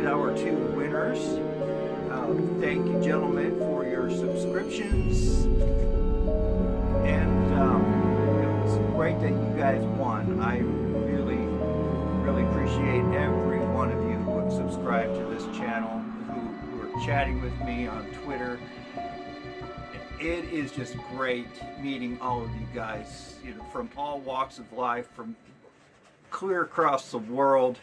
Our two winners. Thank you, gentlemen, for your subscriptions, and it was great that you guys won. I really appreciate every one of you who have subscribed to this channel, who are chatting with me on Twitter. It is just great meeting all of you guys, from all walks of life, from clear across the world.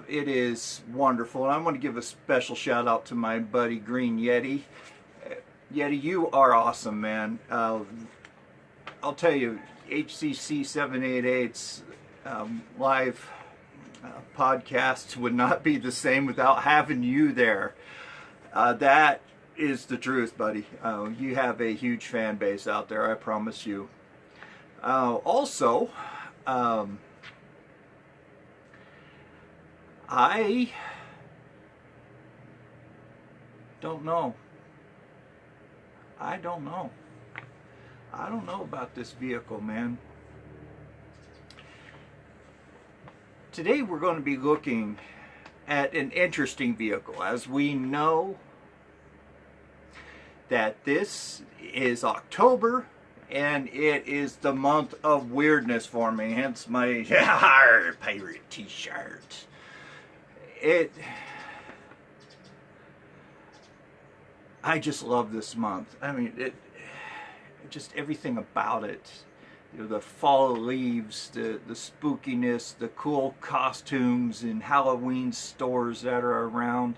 It is wonderful, and I want to give a special shout out to my buddy Green Yeti. Yeti, you are awesome, man. I'll tell you, HCC 788's live podcasts would not be the same without having you there. That is the truth, buddy. You have a huge fan base out there, I promise you. Also, I don't know. I don't know about this vehicle, man. Today we're going to be looking at an interesting vehicle. As we know that this is October, and it is the month of weirdness for me, hence my pirate t-shirt. I just love this month. I mean, just everything about it. The fall leaves, the spookiness, the cool costumes in Halloween stores that are around,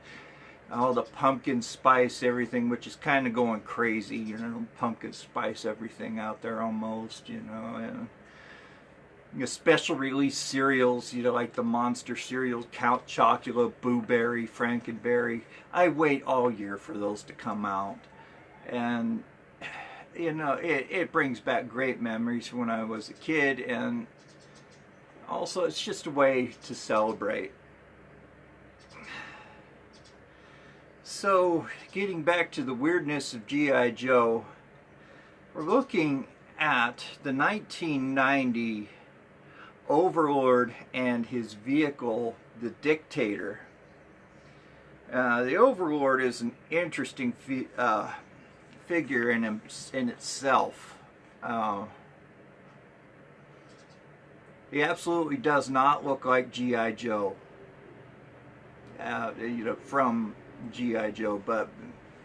all the pumpkin spice everything, which is kind of going crazy, pumpkin spice everything out there almost, and special release cereals, like the Monster cereals, Count Chocula, Boo Berry, Frankenberry. I wait all year for those to come out, and it brings back great memories when I was a kid, and also it's just a way to celebrate. So, getting back to the weirdness of G.I. Joe, we're looking at the 1990 Overlord and his vehicle, the Dictator. The Overlord is an interesting figure in itself. He absolutely does not look like G.I. Joe. From G.I. Joe, but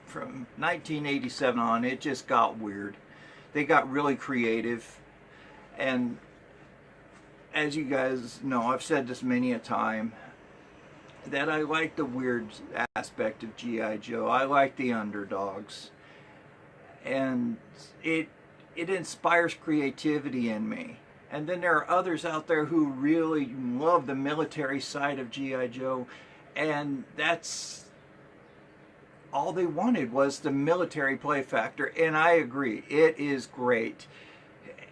from 1987 on, it just got weird. They got really creative, and as you guys know, I've said this many a time, that I like the weird aspect of G.I. Joe. I like the underdogs, and it inspires creativity in me. And then there are others out there who really love the military side of G.I. Joe, and that's all they wanted was the military play factor, and I agree, it is great.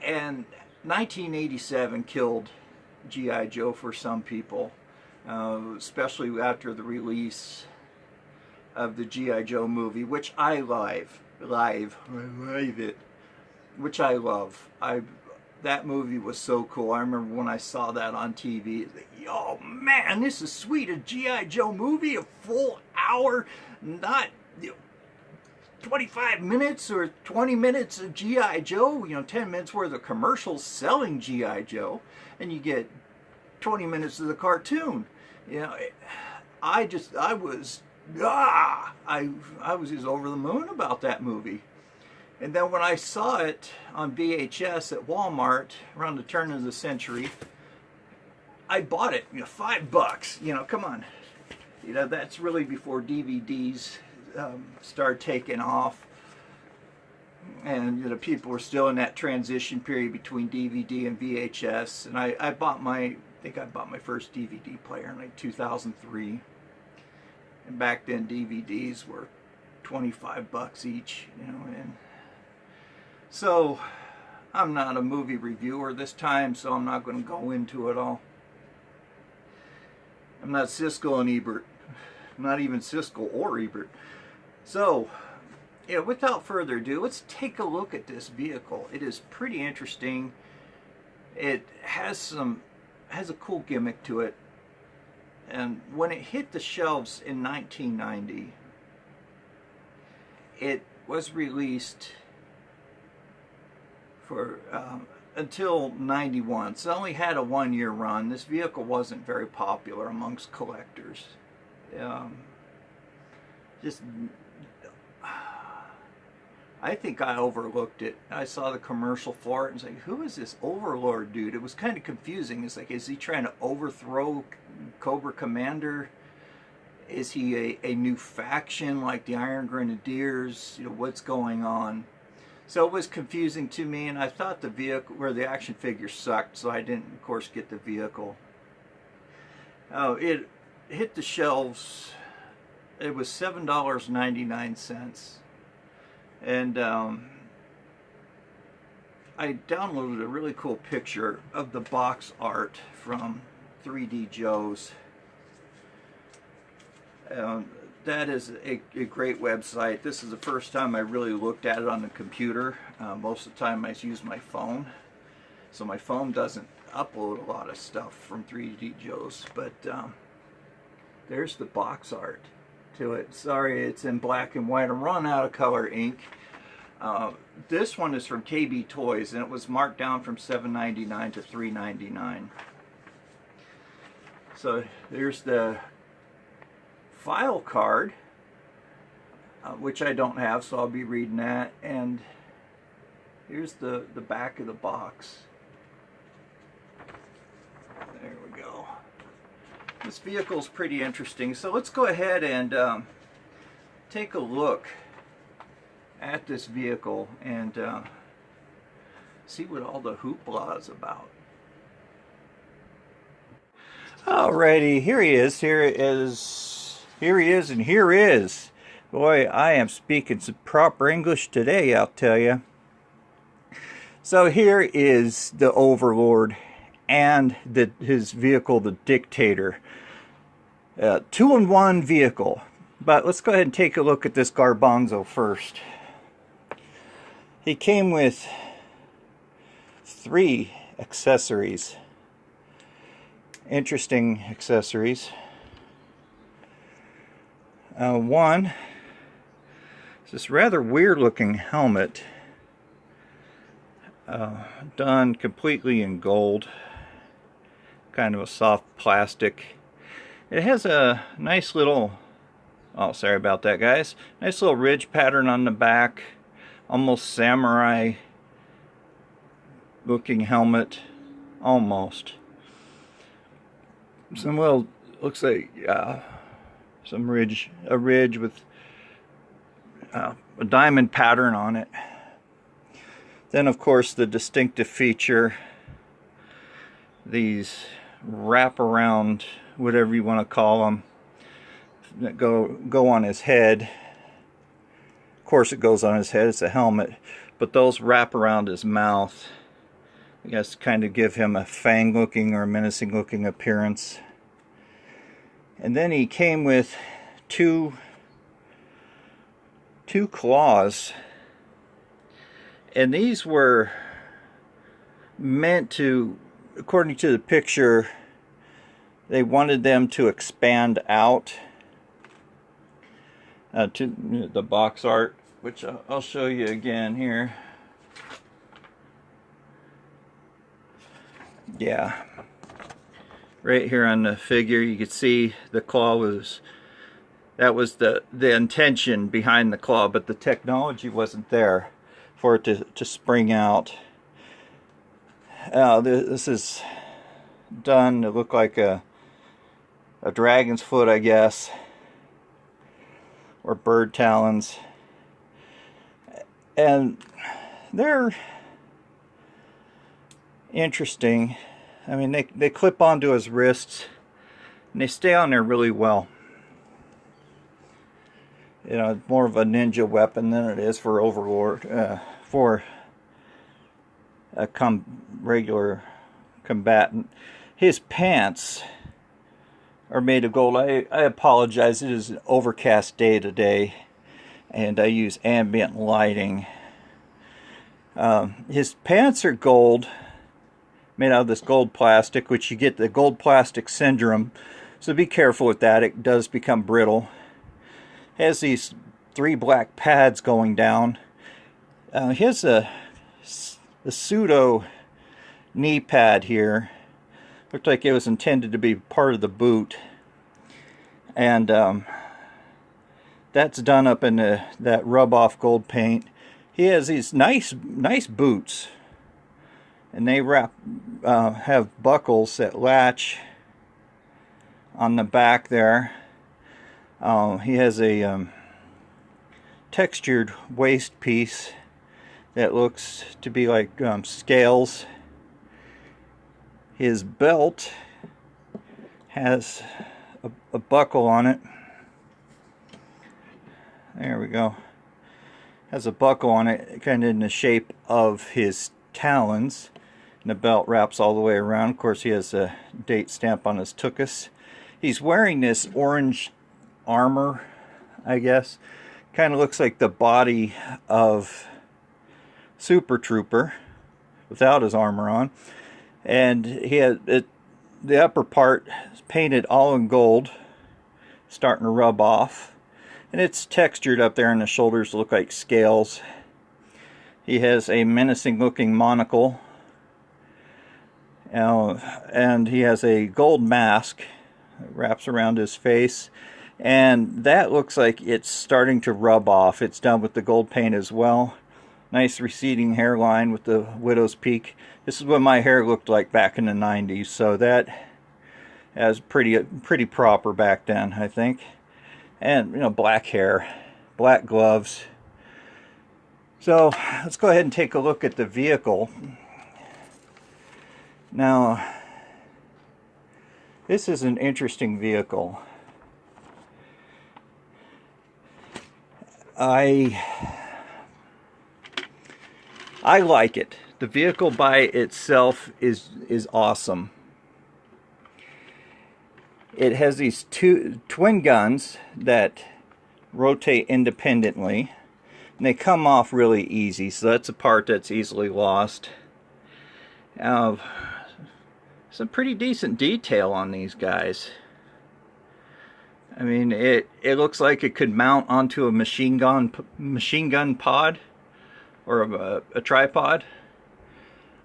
And 1987 killed G.I. Joe for some people, especially after the release of the G.I. Joe movie, which I love, which I love. That movie was so cool. I remember when I saw that on TV, oh man, this is sweet, a G.I. Joe movie, a full hour, not 25 minutes or 20 minutes of G.I. Joe, 10 minutes worth of commercials selling G.I. Joe, and you get 20 minutes of the cartoon. I was just over the moon about that movie. And then when I saw it on VHS at Walmart around the turn of the century, I bought it, $5, come on. That's really before DVDs started taking off. And people were still in that transition period between DVD and VHS. And I bought my I think I bought my first DVD player in like 2003. And back then DVDs were 25 bucks each, you know. And so I'm not a movie reviewer this time, so I'm not going to go into it all. I'm not Siskel and Ebert, not even Siskel or Ebert. So, yeah, without further ado, let's take a look at this vehicle. It is pretty interesting. It has a cool gimmick to it. And when it hit the shelves in 1990, it was released for until 91. So it only had a 1-year run. This vehicle wasn't very popular amongst collectors. I think I overlooked it. I saw the commercial for it and was like, who is this Overlord dude? It was kind of confusing. It's like, is he trying to overthrow Cobra Commander? Is he a new faction like the Iron Grenadiers? You know, what's going on? So it was confusing to me, and I thought the vehicle, where the action figure sucked, so I didn't, of course, get the vehicle. It hit the shelves. It was $7.99. And I downloaded a really cool picture of the box art from 3D Joe's. That is a great website. This is the first time I really looked at it on the computer. Most of the time I use my phone. So my phone doesn't upload a lot of stuff from 3D Joe's. But there's the box art to it. Sorry, it's in black and white. I'm running out of color ink. This one is from KB Toys, and it was marked down from $7.99 to $3.99. So there's the file card, which I don't have, so I'll be reading that. And here's the back of the box. There we go. This vehicle's pretty interesting, so let's go ahead and take a look at this vehicle and see what all the hoopla is about. Alrighty, here he is, and here is. Boy, I am speaking some proper English today, I'll tell you. So here is the Overlord and his vehicle, the Dictator. Two-in-one vehicle. But let's go ahead and take a look at this garbanzo first. He came with 3 accessories. Interesting accessories. One is this rather weird looking helmet, done completely in gold, kind of a soft plastic. It has a nice little, oh sorry about that guys, nice little ridge pattern on the back, almost samurai looking helmet, almost. Some little, looks like some a ridge with a diamond pattern on it. Then of course the distinctive feature, these wraparound, whatever you want to call them, that go on his head. Of course it goes on his head, it's a helmet, but those wrap around his mouth, I guess, kind of give him a fang looking or menacing looking appearance. And then he came with two claws, and these were meant to, according to the picture, they wanted them to expand out to the box art, which I'll show you again here. Yeah, right here on the figure you can see the claw was, that was the intention behind the claw, but the technology wasn't there for it to spring out. This is done to look like a dragon's foot, I guess, or bird talons, and they're interesting. I mean, they clip onto his wrists, and they stay on there really well. You know, it's more of a ninja weapon than it is for Overlord, for a regular combatant. His pants are made of gold. I apologize, it is an overcast day today, and I use ambient lighting. His pants are gold, made out of this gold plastic, which you get the gold plastic syndrome, so be careful with that. It does become brittle. It has these 3 black pads going down. He has a pseudo knee pad here. Looked like it was intended to be part of the boot, and that's done up in that rub-off gold paint. He has these nice boots, and they have buckles that latch on the back there. He has a textured waist piece that looks to be like scales. His belt has a buckle on it. There we go. Has a buckle on it, kind of in the shape of his talons. And the belt wraps all the way around. Of course, he has a date stamp on his tuchus. He's wearing this orange armor, I guess. Kind of looks like the body of Super Trooper without his armor on. And he had the upper part is painted all in gold, starting to rub off. And it's textured up there, and the shoulders look like scales. He has a menacing looking monocle. And he has a gold mask that wraps around his face. And that looks like it's starting to rub off. It's done with the gold paint as well. Nice receding hairline with the widow's peak. This is what my hair looked like back in the 90s. So that was pretty proper back then, I think. And, you know, black hair, black gloves. So let's go ahead and take a look at the vehicle. Now, this is an interesting vehicle. I like it. The vehicle by itself is awesome. It has these twin guns that rotate independently, and they come off really easy, so that's a part that's easily lost. Some pretty decent detail on these guys. I mean, it looks like it could mount onto a machine gun pod or a tripod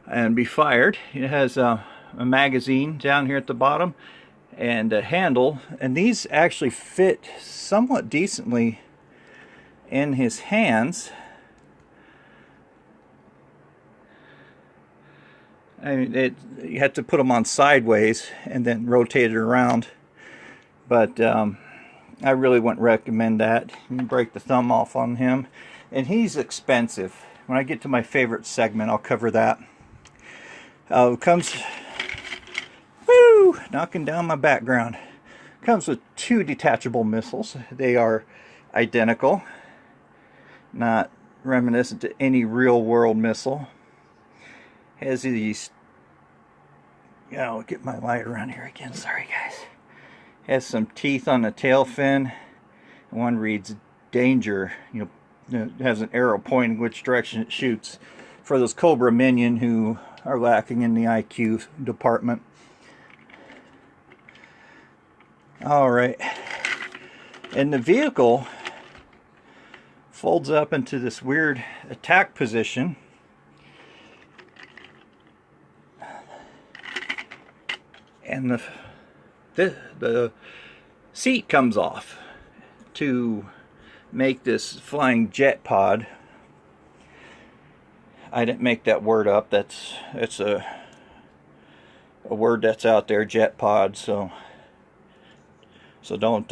and be fired. It has a magazine down here at the bottom and a handle, and these actually fit somewhat decently in his hands. I mean, you had to put them on sideways and then rotate it around, but I really wouldn't recommend that. You can break the thumb off on him, and he's expensive. When I get to my favorite segment, I'll cover that. Comes, woo, knocking down my background. Comes with 2 detachable missiles. They are identical, not reminiscent to any real world missile. Has these, I'll get my light around here again, sorry guys. Has some teeth on the tail fin. One reads danger, it has an arrow pointing which direction it shoots for those Cobra minion who are lacking in the IQ department. Alright, and the vehicle folds up into this weird attack position. And the seat comes off to make this flying jet pod. I didn't make that word up. It's a word that's out there, jet pod. So don't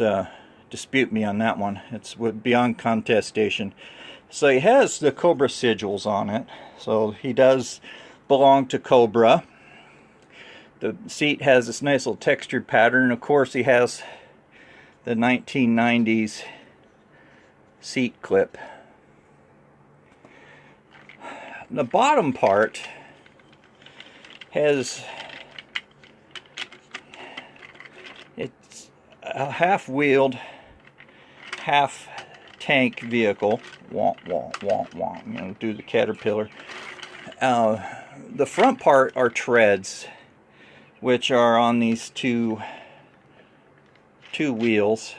dispute me on that one. It's beyond contestation. So he has the Cobra sigils on it. So he does belong to Cobra. The seat has this nice little textured pattern. Of course, he has the 1990s seat clip. The bottom part has, it's a half-wheeled, half-tank vehicle. Womp, womp, womp, womp. You know, do the Caterpillar. The front part are treads, which are on these two wheels.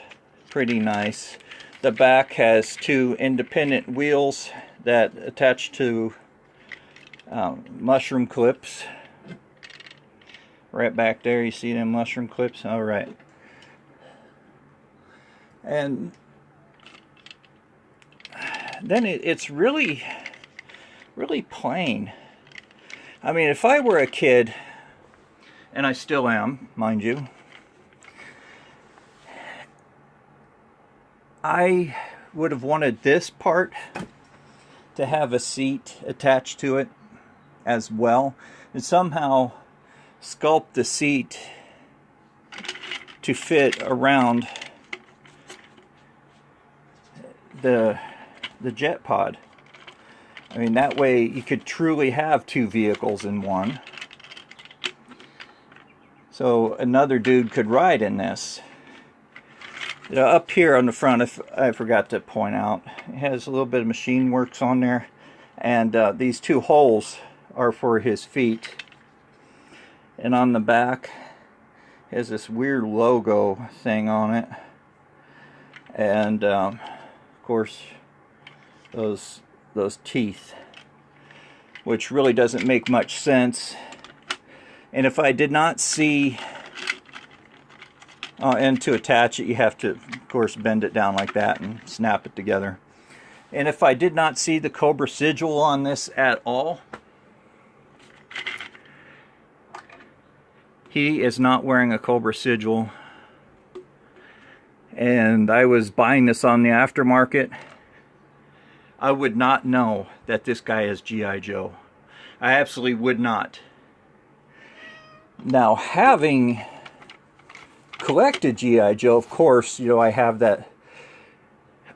Pretty nice. The back has two independent wheels that attach to mushroom clips. Right back there, you see them mushroom clips? Alright. And then it's really plain. I mean, if I were a kid, and I still am, mind you, I would have wanted this part to have a seat attached to it as well, and somehow sculpt the seat to fit around the jet pod. I mean, that way you could truly have two vehicles in one. So another dude could ride in this. Up here on the front, if I forgot to point out, it has a little bit of machine works on there, and these two holes are for his feet. And on the back has this weird logo thing on it, and of course those teeth, which really doesn't make much sense. And if I did not see, and to attach it, you have to, of course, bend it down like that and snap it together. And if I did not see the Cobra sigil on this at all, he is not wearing a Cobra sigil. And I was buying this on the aftermarket, I would not know that this guy is G.I. Joe. I absolutely would not. Now, having collected G.I. Joe, of course, you know, I have that,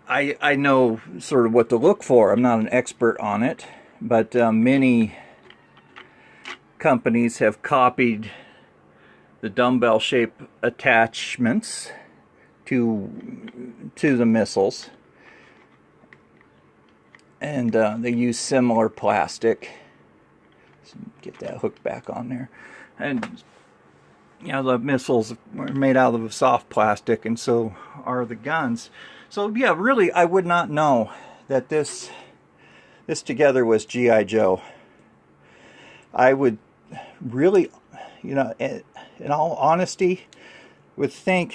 I know sort of what to look for. I'm not an expert on it, but many companies have copied the dumbbell shape attachments to the missiles, and they use similar plastic. So get that hook back on there. And you know, the missiles are made out of soft plastic, and so are the guns. So yeah, really, I would not know that this together was G.I. Joe. I would really, you know, in all honesty, would think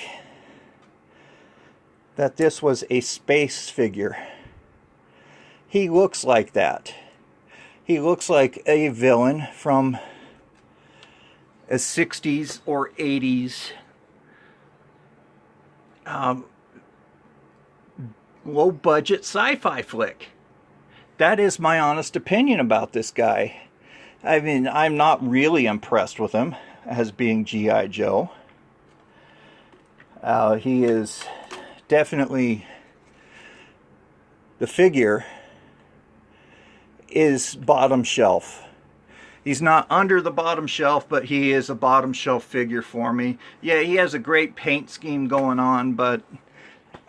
that this was a space figure. He looks like that. He looks like a villain from a 60s or 80s low-budget sci-fi flick. That is my honest opinion about this guy. I mean, I'm not really impressed with him as being G.I. Joe. He is definitely, the figure is bottom shelf. He's not under the bottom shelf, but he is a bottom shelf figure for me. Yeah, he has a great paint scheme going on, but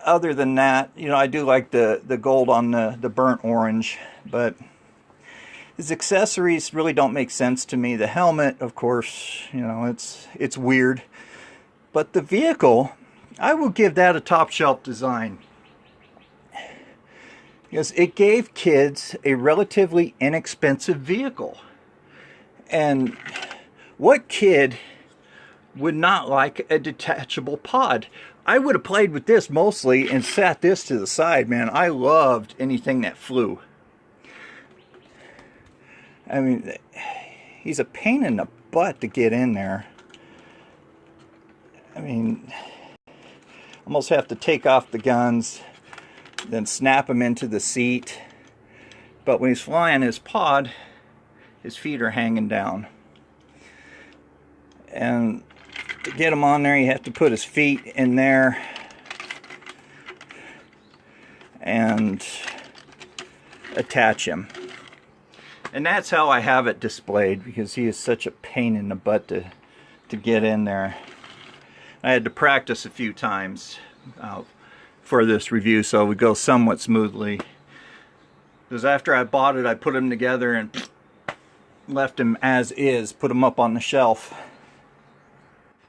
other than that, you know, I do like the gold on the burnt orange, but his accessories really don't make sense to me. The helmet, of course, you know, it's weird. But the vehicle, I will give that a top shelf design, because it gave kids a relatively inexpensive vehicle. And what kid would not like a detachable pod? I would have played with this mostly and sat this to the side, man. I loved anything that flew. I mean, he's a pain in the butt to get in there. I mean, almost have to take off the guns, then snap him into the seat. But when he's flying his pod, his feet are hanging down. And to get him on there, you have to put his feet in there and attach him. And that's how I have it displayed, because he is such a pain in the butt to get in there. I had to practice a few times for this review so it would go somewhat smoothly. Because after I bought it, I put them together and left them as is, put them up on the shelf.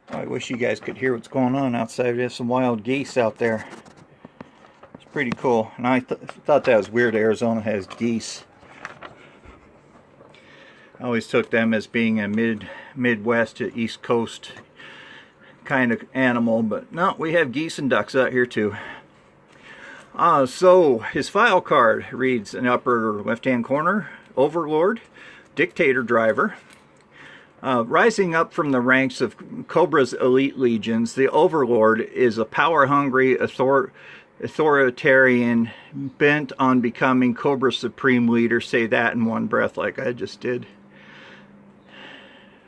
I wish you guys could hear what's going on outside. We have some wild geese out there. It's pretty cool. And I thought that was weird. Arizona has geese. I always took them as being a Midwest to East Coast kind of animal, but no, we have geese and ducks out here too. So his file card reads in the upper left-hand corner: Overlord, Dictator driver. Rising up from the ranks of Cobra's elite legions, the Overlord is a power-hungry authoritarian bent on becoming Cobra's supreme leader. Say that in one breath like I just did.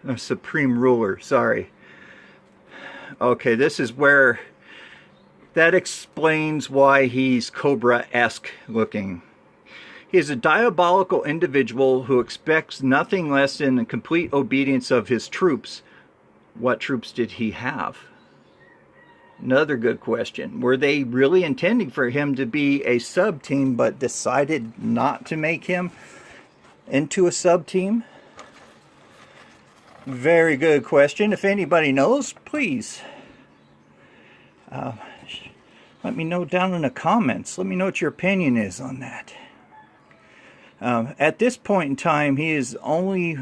A supreme ruler, sorry. Okay, this is where that explains why he's Cobra-esque looking. He is a diabolical individual who expects nothing less than the complete obedience of his troops. What troops did he have? Another good question. Were they really intending for him to be a sub-team but decided not to make him into a sub-team? Very good question. If anybody knows, please let me know down in the comments. Let me know what your opinion is on that. At this point in time, he is the only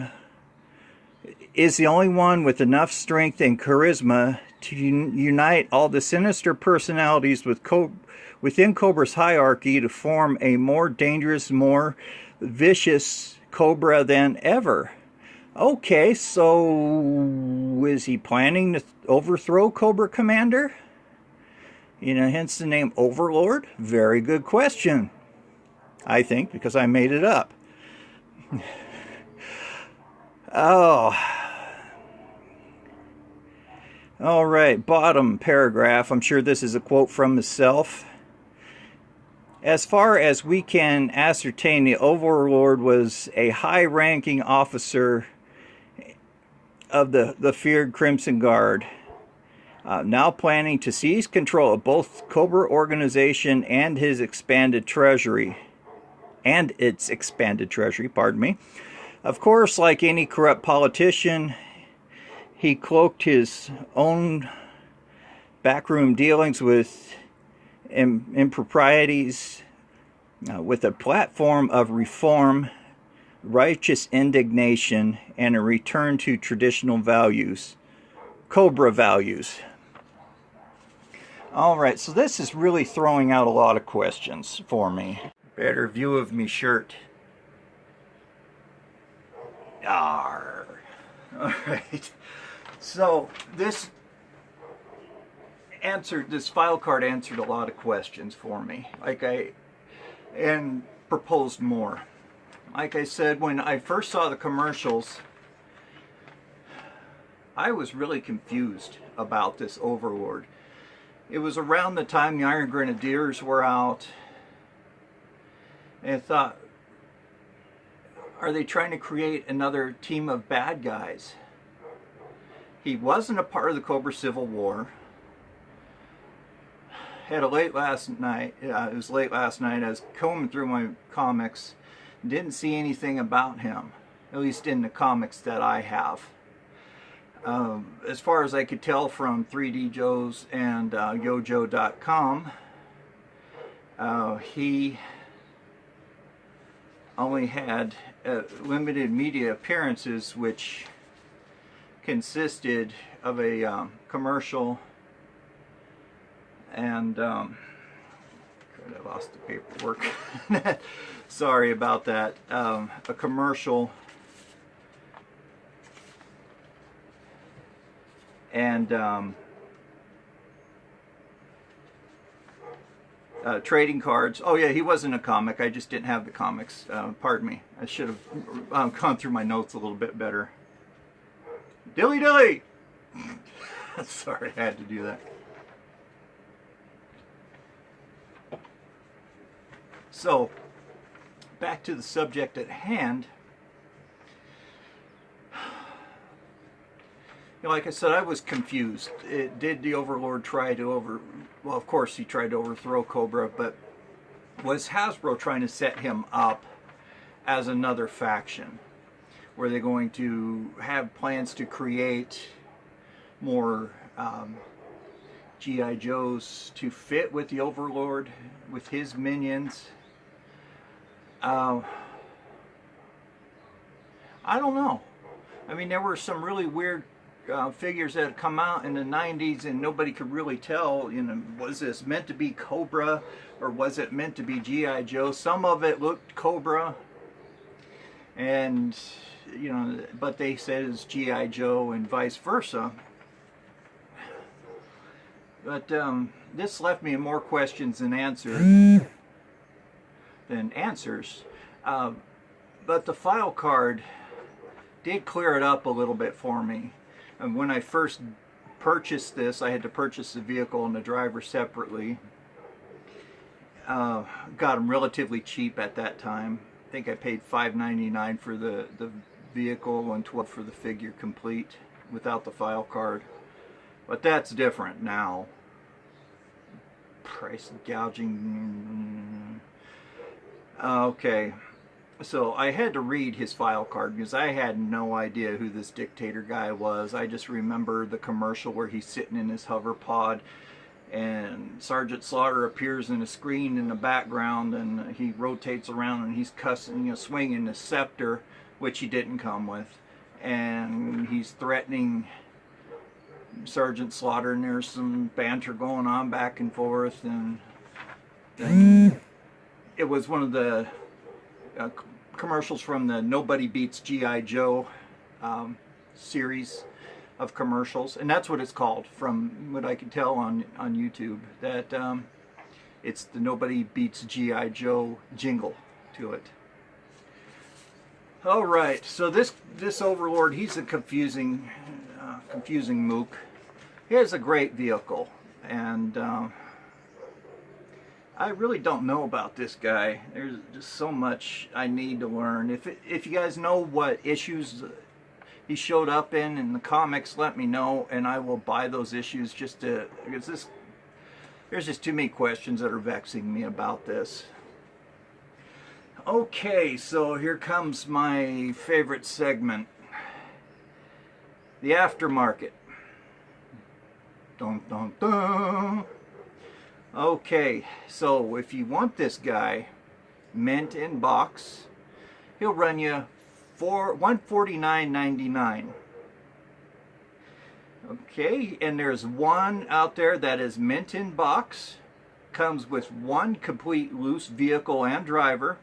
one with enough strength and charisma to unite all the sinister personalities within Cobra's hierarchy to form a more dangerous, more vicious Cobra than ever. Okay, so is he planning to overthrow Cobra Commander? You know, hence the name Overlord? Very good question, I think, because I made it up. Oh. All right, bottom paragraph. I'm sure this is a quote from himself. As far as we can ascertain, the Overlord was a high-ranking officer of the feared Crimson Guard, now planning to seize control of both Cobra organization and its expanded treasury. Pardon me. Of course, like any corrupt politician, he cloaked his own backroom dealings with improprieties with a platform of reform, righteous indignation, and a return to traditional values, Cobra values. Alright, so this is really throwing out a lot of questions for me. Better view of me shirt. Arr. Alright, so this file card answered a lot of questions for me, and proposed more. Like I said, when I first saw the commercials, I was really confused about this Overlord. It was around the time the Iron Grenadiers were out, and I thought, are they trying to create another team of bad guys? He wasn't a part of the Cobra Civil War. It was late last night. I was combing through my comics. Didn't see anything about him, at least in the comics that I have. As far as I could tell from 3D Joe's and yojo.com, he only had limited media appearances, which consisted of a commercial and I lost the paperwork. Sorry about that. A commercial and trading cards. Oh yeah, he wasn't a comic. I just didn't have the comics. Pardon me. I should have gone through my notes a little bit better. Dilly dilly! Sorry, I had to do that. So, back to the subject at hand. Like I said, I was confused. Did the Overlord try to well, of course he tried to overthrow Cobra, but was Hasbro trying to set him up as another faction? Were they going to have plans to create more G.I. Joes to fit with the Overlord, with his minions? I don't know. I mean, there were some really weird figures that had come out in the 90s and nobody could really tell, you know, was this meant to be Cobra or was it meant to be G.I. Joe? Some of it looked Cobra, and, you know, but they said it's G.I. Joe and vice versa. But this left me more questions than answers. But the file card did clear it up a little bit for me. And when I first purchased this, I had to purchase the vehicle and the driver separately. Got them relatively cheap at that time. I think I paid $5.99 for the vehicle and $12 for the figure complete without the file card. But that's different now. Price gouging. Okay. So I had to read his file card because I had no idea who this Dictator guy was. I just remember the commercial where he's sitting in his hover pod and Sergeant Slaughter appears in a screen in the background and he rotates around and he's cussing, you know, swinging the scepter, which he didn't come with, and he's threatening Sergeant Slaughter, and there's some banter going on back and forth, and then it was one of the commercials from the Nobody Beats G.I. Joe series of commercials, and that's what it's called, from what I can tell on YouTube, that it's the Nobody Beats G.I. Joe jingle to it. Alright, so this Overlord, he's a confusing mook. He has a great vehicle, and I really don't know about this guy. There's just so much I need to learn. If you guys know what issues he showed up in the comics, let me know, and I will buy those issues because there's just too many questions that are vexing me about this. Okay, so here comes my favorite segment, the aftermarket. Dun dun dun. Okay, so if you want this guy mint in box, he'll run you for $149.99. Okay, and there's one out there that is mint in box, comes with one complete loose vehicle and driver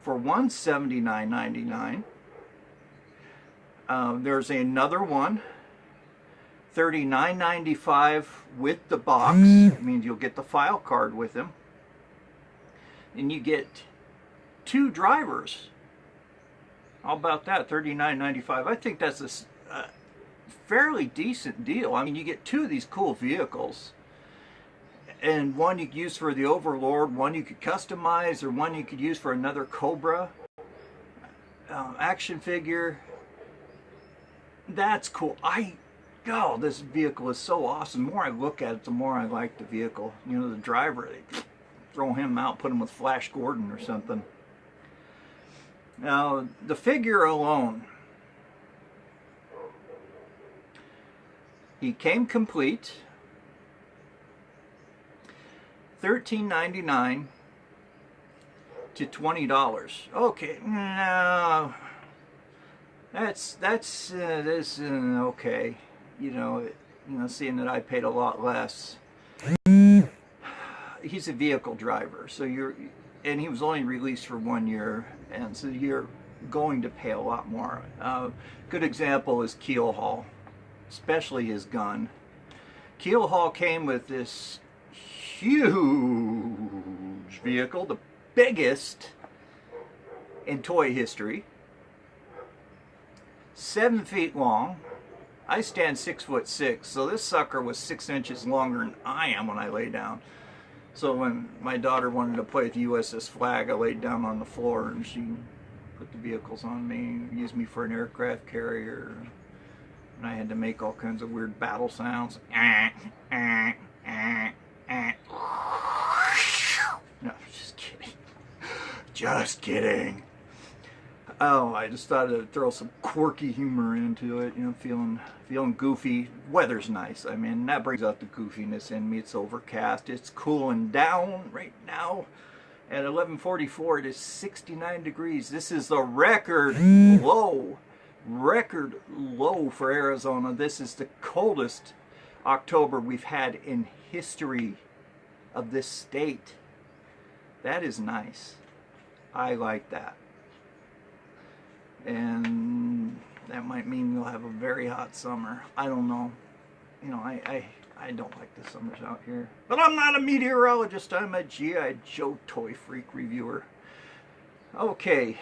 for $179.99. There's another one, $39.95 with the box. It means you'll get the file card with him, and you get two drivers. How about that? $39.95. I think that's a fairly decent deal. I mean, you get two of these cool vehicles, and one you could use for the Overlord, one you could customize, or one you could use for another Cobra action figure. That's cool. Oh, this vehicle is so awesome. The more I look at it, the more I like the vehicle. You know, the driver, they throw him out, put him with Flash Gordon or something. Now, the figure alone, he came complete, $13.99 to $20. Okay, no, that's okay. You know, seeing that I paid a lot less. He's a vehicle driver, so and he was only released for 1 year, and so you're going to pay a lot more. Good example is Keelhaul, especially his gun. Keelhaul came with this huge vehicle, the biggest in toy history, 7 feet long, I stand 6'6", so this sucker was 6 inches longer than I am when I lay down. So when my daughter wanted to play with the USS Flag, I laid down on the floor and she put the vehicles on me, used me for an aircraft carrier, and I had to make all kinds of weird battle sounds. No, just kidding. Just kidding. Oh, I just thought I'd throw some quirky humor into it, you know, feeling goofy. Weather's nice. I mean, that brings out the goofiness in me. It's overcast. It's cooling down right now. At 11:44, it is 69 degrees. This is the record low for Arizona. This is the coldest October we've had in history of this state. That is nice. I like that. And that might mean we'll have a very hot summer. I don't know. You know, I don't like the summers out here. But I'm not a meteorologist. I'm a G.I. Joe toy freak reviewer. Okay.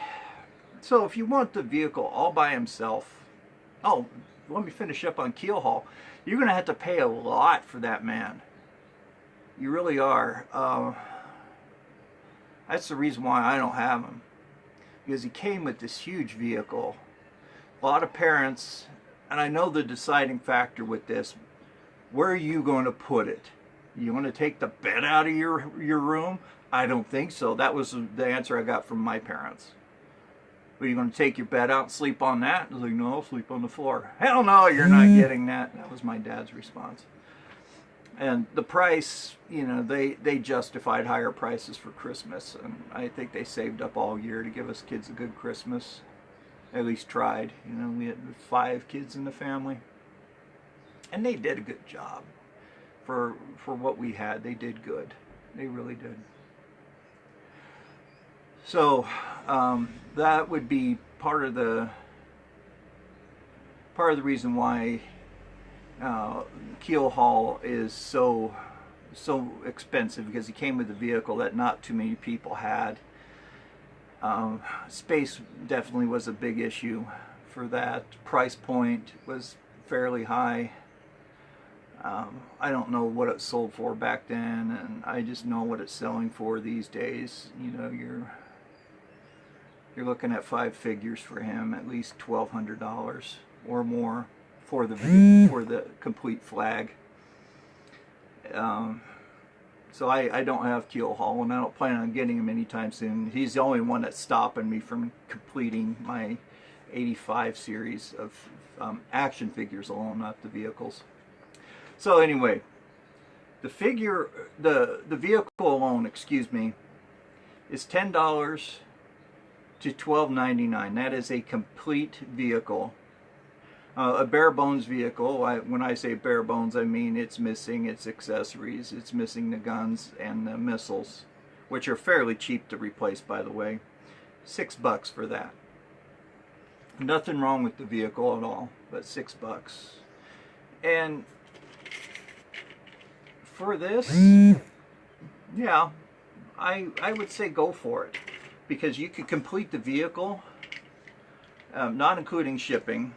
So if you want the vehicle all by himself... Oh, let me finish up on Keelhaul. You're going to have to pay a lot for that man. You really are. That's the reason why I don't have him. Because he came with this huge vehicle. A lot of parents, and I know the deciding factor with this, where are you going to put it? You want to take the bed out of your room? I don't think so. That was the answer I got from my parents. Are you going to take your bed out and sleep on that? I was like, no, I'll sleep on the floor. Hell no, you're not getting that. That was my dad's response. And the price, you know, they justified higher prices for Christmas. And I think they saved up all year to give us kids a good Christmas. At least tried. You know, we had 5 kids in the family. And they did a good job. For what we had, they did good. They really did. So, that would be part of the reason why Keelhaul is so expensive, because he came with a vehicle that not too many people had. Space definitely was a big issue for that. Price point was fairly high. I don't know what it sold for back then, and I just know what it's selling for these days. You know, you're looking at 5 figures for him, at least $1,200 or more for the complete Flag. So I don't have Keelhaul, and I don't plan on getting him anytime soon. He's the only one that's stopping me from completing my 85 series of action figures alone, not the vehicles. So anyway, the vehicle alone, excuse me, is $10 to $12.99. That is a complete vehicle. A bare bones vehicle, when I say bare bones, I mean it's missing its accessories, it's missing the guns and the missiles, which are fairly cheap to replace, by the way. $6 for that. Nothing wrong with the vehicle at all, but $6. And for this, yeah, I would say go for it, because you could complete the vehicle, not including shipping,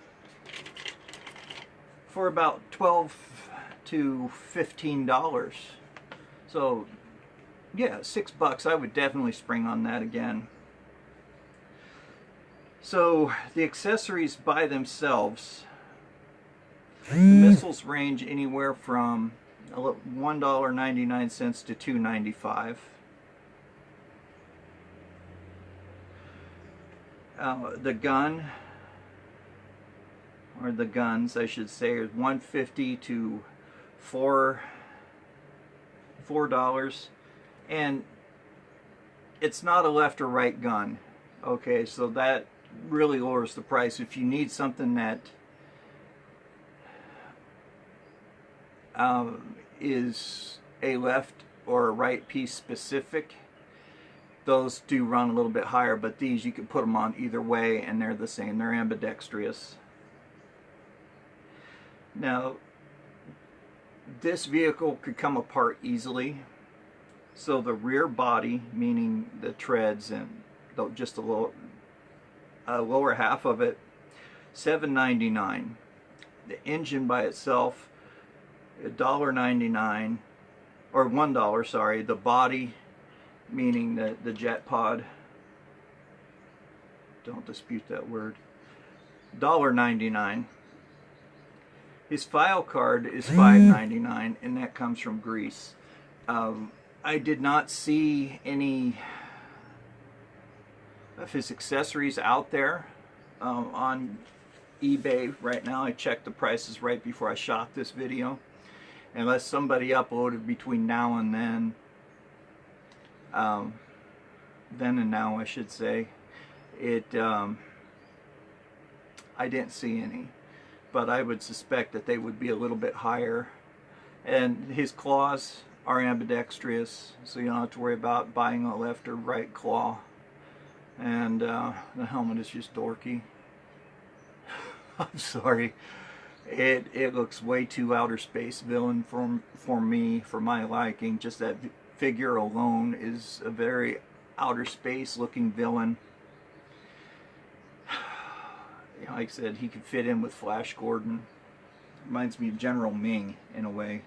for about $12 to $15. So yeah, $6. I would definitely spring on that again. So the accessories by themselves, the missiles range anywhere from $1.99 to $2.95. The gun, or the guns I should say, is $1.50 to $4, and it's not a left or right gun. Okay, so that really lowers the price. If you need something that is a left or a right piece specific, those do run a little bit higher, but these you can put them on either way and they're the same. They're ambidextrous. Now, this vehicle could come apart easily. So the rear body, meaning the treads and just the lower half of it, $7.99. The engine by itself, $1.99, or $1, sorry. The body, meaning the jet pod, don't dispute that word, $1.99. His file card is $5.99, and that comes from Greece. I did not see any of his accessories out there on eBay right now. I checked the prices right before I shot this video. Unless somebody uploaded between now and then and now I should say, I didn't see any. But I would suspect that they would be a little bit higher. And his claws are ambidextrous, so you don't have to worry about buying a left or right claw. And the helmet is just dorky. I'm sorry. It looks way too outer space villain for me, for my liking. Just that figure alone is a very outer space looking villain. Like I said, he could fit in with Flash Gordon. Reminds me of General Ming in a way.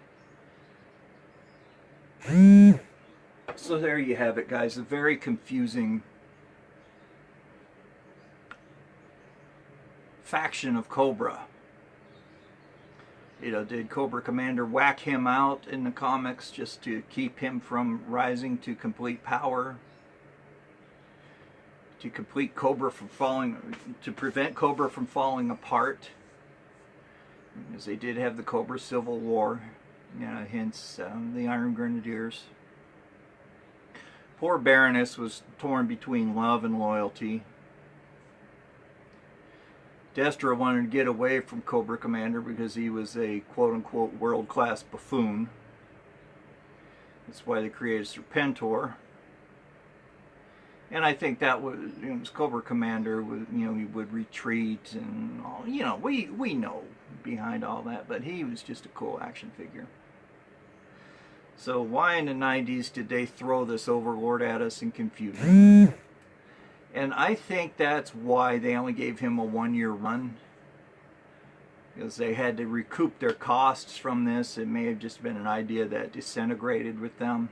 So there you have it, guys. A very confusing faction of Cobra. You know, did Cobra Commander whack him out in the comics just to keep him from rising to complete power? To complete Cobra from to prevent Cobra from falling apart? Because they did have the Cobra Civil War, hence the Iron Grenadiers. Poor Baroness was torn between love and loyalty. Destra wanted to get away from Cobra Commander because he was a quote-unquote world-class buffoon. That's why they created Serpentor. And I think that was, Cobra Commander would, he would retreat and all, we know behind all that, but he was just a cool action figure. So why in the 90s did they throw this Overlord at us and confuse us? And I think that's why they only gave him a 1-year run. Because they had to recoup their costs from this. It may have just been an idea that disintegrated with them.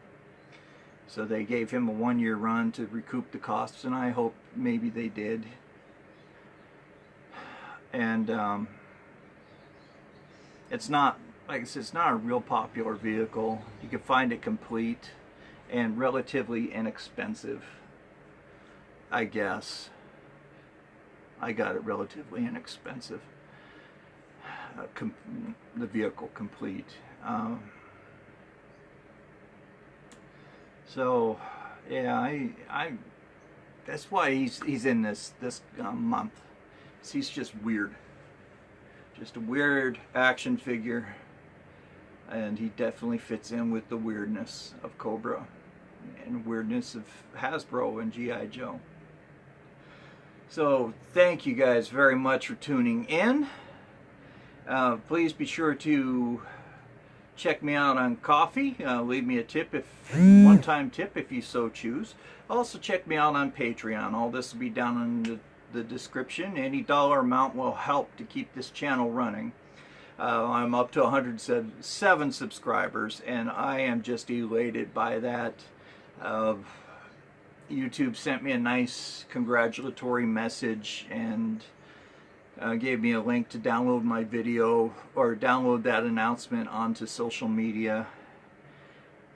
So they gave him a 1-year run to recoup the costs, and I hope maybe they did. And it's not, like I said, it's not a real popular vehicle. You can find it complete and relatively inexpensive, I guess. I got it relatively inexpensive. The vehicle complete. So yeah, I that's why he's in this month. He's just weird, just a weird action figure, and he definitely fits in with the weirdness of Cobra and weirdness of Hasbro and G.I. Joe. So thank you guys very much for tuning in. Please be sure to check me out on Coffee. Leave me a tip, one-time tip if you so choose. Also check me out on Patreon. All this will be down in the description. Any dollar amount will help to keep this channel running. I'm up to 107 subscribers, and I am just elated by that. YouTube sent me a nice congratulatory message and gave me a link to download my video, or download that announcement onto social media,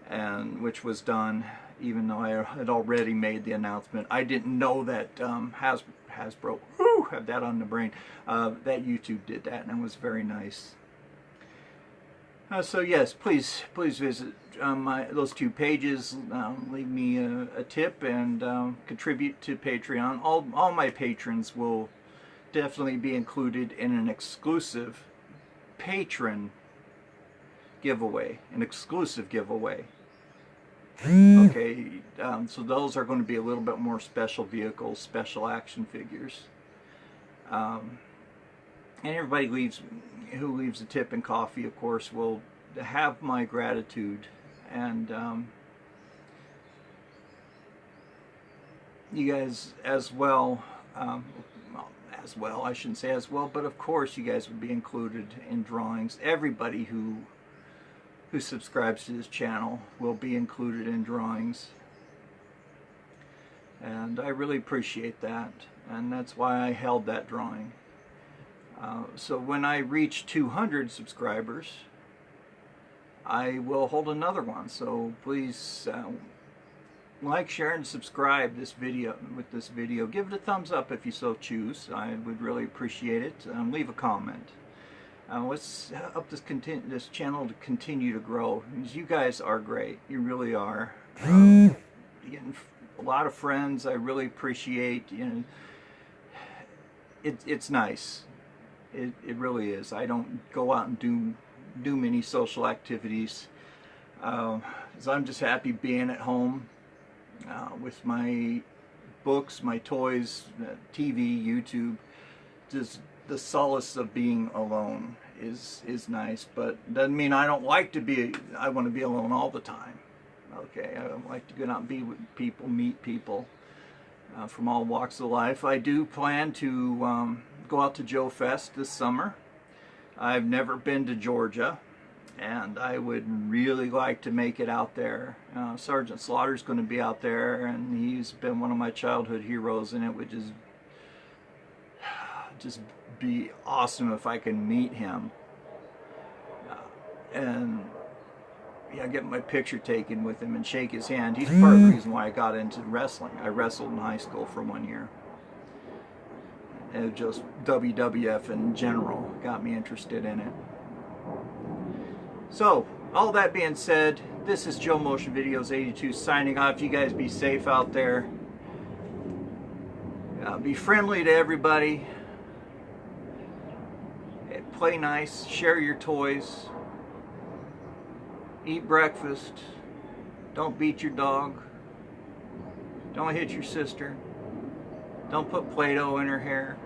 and which was done even though I had already made the announcement. I didn't know that Hasbro, have that on the brain, that YouTube did that, and it was very nice. So yes, please visit those two pages. Leave me a tip and contribute to Patreon. All my patrons will definitely be included in an exclusive patron giveaway, Okay, so those are going to be a little bit more special vehicles, special action figures. And everybody who leaves a tip and coffee, of course, will have my gratitude. And you guys as well as well. I shouldn't say as well, but of course you guys would be included in drawings. Everybody who subscribes to this channel will be included in drawings. And I really appreciate that, and that's why I held that drawing. So when I reach 200 subscribers, I will hold another one. So please like, share, and subscribe this video. Give it a thumbs up if you so choose. I would really appreciate it. Leave a comment. Let's help this channel to continue to grow. Because you guys are great. You really are. You're getting a lot of friends. I really appreciate. You know, it's nice. It really is. I don't go out and do many social activities. 'Cause I'm just happy being at home with my books, my toys, TV, YouTube. Just the solace of being alone is nice, but doesn't mean I don't like to be. I want to be alone all the time. Okay, I like to go out and be with people, meet people from all walks of life. I do plan to go out to Joe Fest this summer. I've never been to Georgia, and I would really like to make it out there. Sergeant Slaughter's going to be out there, and he's been one of my childhood heroes, and it would just be awesome if I can meet him. And yeah, get my picture taken with him and shake his hand. He's part of the reason why I got into wrestling. I wrestled in high school for 1 year. And just WWF in general got me interested in it. So, all that being said, this is Joe Motion Videos 82 signing off. You guys be safe out there. Be friendly to everybody. Play nice. Share your toys. Eat breakfast. Don't beat your dog. Don't hit your sister. Don't put Play-Doh in her hair.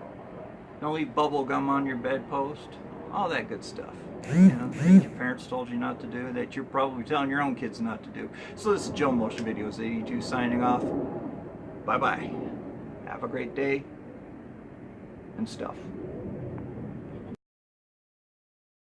Don't leave bubble gum on your bedpost. All that good stuff. You know, things your parents told you not to do, that you're probably telling your own kids not to do. So this is Joe Motion Videos 82 signing off. Bye-bye. Have a great day and stuff.